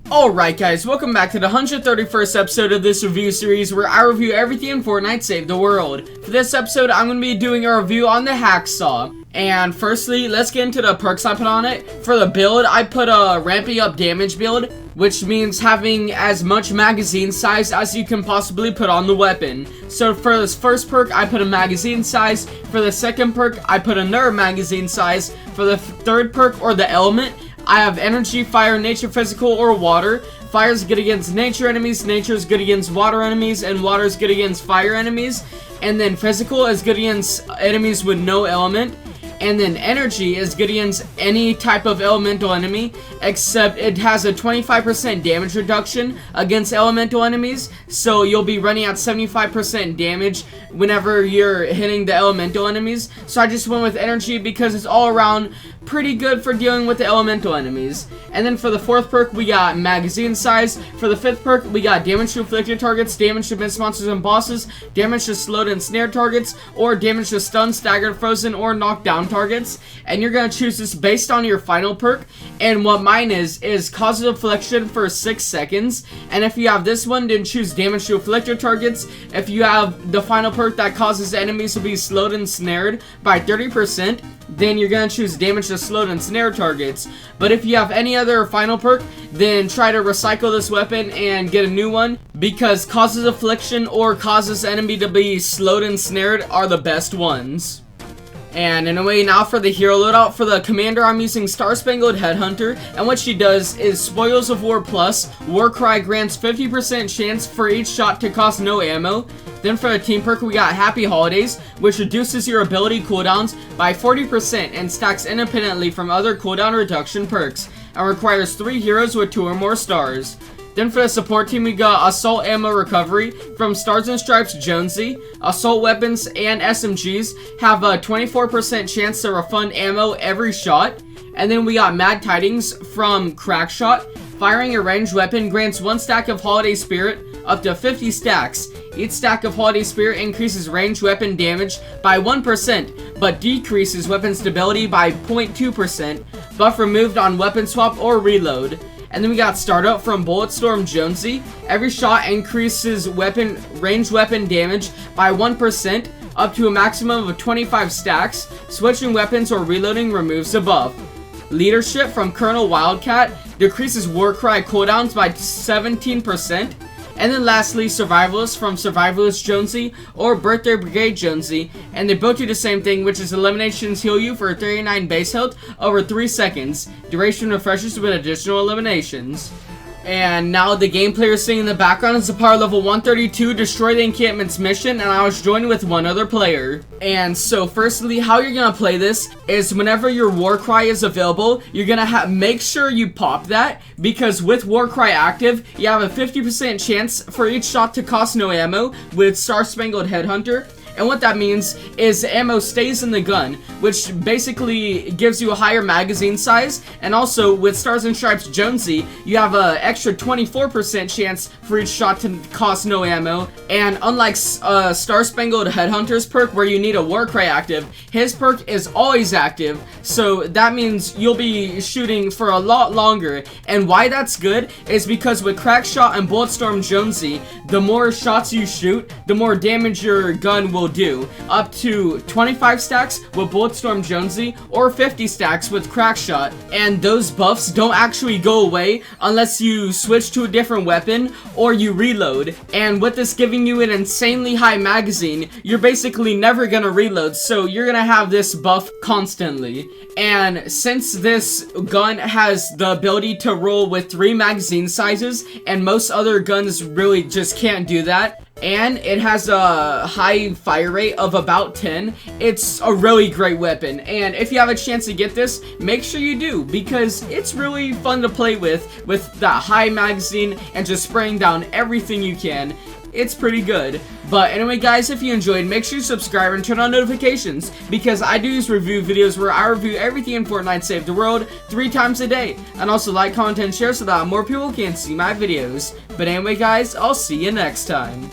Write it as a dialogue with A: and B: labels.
A: Alright guys, welcome back to the 131st episode of this review series where I review everything in Fortnite Save the World. For this episode, I'm going to be doing a review on the HackSAW. And firstly, let's get into the perks I put on it. For the build, I put a ramping up damage build, which means having as much magazine size as you can possibly put on the weapon. So for this first perk, I put a magazine size. For the second perk, I put another magazine size. For the third perk, or the element, I have energy, fire, nature, physical, or water. Fire is good against nature enemies, nature is good against water enemies, and water is good against fire enemies. And then physical is good against enemies with no element. And then energy is good against any type of elemental enemy, except it has a 25% damage reduction against elemental enemies. So you'll be running at 75% damage whenever you're hitting the elemental enemies. So I just went with energy because it's all around pretty good for dealing with the elemental enemies. And then for the fourth perk, we got magazine size. For the fifth perk, we got damage to afflicted targets, damage to missed monsters and bosses, damage to slowed and snared targets, or damage to stunned, staggered, frozen, or knocked down targets. And you're going to choose this based on your final perk. And what mine is causes affliction for 6 seconds. And if you have this one, then choose damage to afflicted targets. If you have the final perk that causes enemies to be slowed and snared by 30%, then you're going to choose damage to slowed and snare targets. But if you have any other final perk, then try to recycle this weapon and get a new one, because causes affliction or causes enemy to be slowed and snared are the best ones. And anyway, now for the hero loadout. For the commander, I'm using Star Spangled Headhunter, and what she does is Spoils of War Plus. Warcry grants 50% chance for each shot to cost no ammo. Then for the team perk, we got Happy Holidays, which reduces your ability cooldowns by 40% and stacks independently from other cooldown reduction perks, and requires 3 heroes with 2 or more stars. Then for the support team, we got Assault Ammo Recovery from Stars and Stripes Jonesy. Assault weapons and SMGs have a 24% chance to refund ammo every shot. And then we got Mad Tidings from Crackshot. Firing a ranged weapon grants 1 stack of Holiday Spirit up to 50 stacks. Each stack of Holiday Spirit increases ranged weapon damage by 1%, but decreases weapon stability by 0.2%. Buff removed on weapon swap or reload. And then we got Startup from Bulletstorm Jonesy. Every shot increases ranged weapon damage by 1%, up to a maximum of 25 stacks. Switching weapons or reloading removes the buff. Leadership from Colonel Wildcat decreases Warcry cooldowns by 17%. And then lastly, Survivalist from Survivalist Jonesy or Birthday Brigade Jonesy. And they both do the same thing, which is eliminations heal you for 39 base health over 3 seconds. Duration refreshes with additional eliminations. And now the gameplay you're seeing in the background is the power level 132 Destroy the Encampments mission, and I was joined with one other player. And so firstly, how you're gonna play this is whenever your Warcry is available, you're gonna make sure you pop that, because with Warcry active, you have a 50% chance for each shot to cost no ammo with Star Spangled Headhunter. And what that means is the ammo stays in the gun, which basically gives you a higher magazine size. And also, with Stars and Stripes Jonesy, you have an extra 24% chance for each shot to cost no ammo. And unlike Star Spangled Headhunter's perk, where you need a Warcry active, his perk is always active. So that means you'll be shooting for a lot longer. And why that's good is because with Crackshot and Bulletstorm Jonesy, the more shots you shoot, the more damage your gun will do. Up to 25 stacks with Bulletstorm Jonesy or 50 stacks with Crackshot. And those buffs don't actually go away unless you switch to a different weapon or you reload. And with this giving you an insanely high magazine, you're basically never gonna reload, so you're gonna have this buff constantly. And since this gun has the ability to roll with 3 magazine sizes, and most other guns really just can't do that, and it has a high fire rate of about 10, it's a really great weapon. And if you have a chance to get this, make sure you do, because it's really fun to play with that high magazine and just spraying down everything you can. It's pretty good. But anyway guys, if you enjoyed, make sure you subscribe and turn on notifications, because I do these review videos where I review everything in Fortnite Save the World 3 times a day. And also like, comment, and share so that more people can see my videos. But anyway guys, I'll see you next time.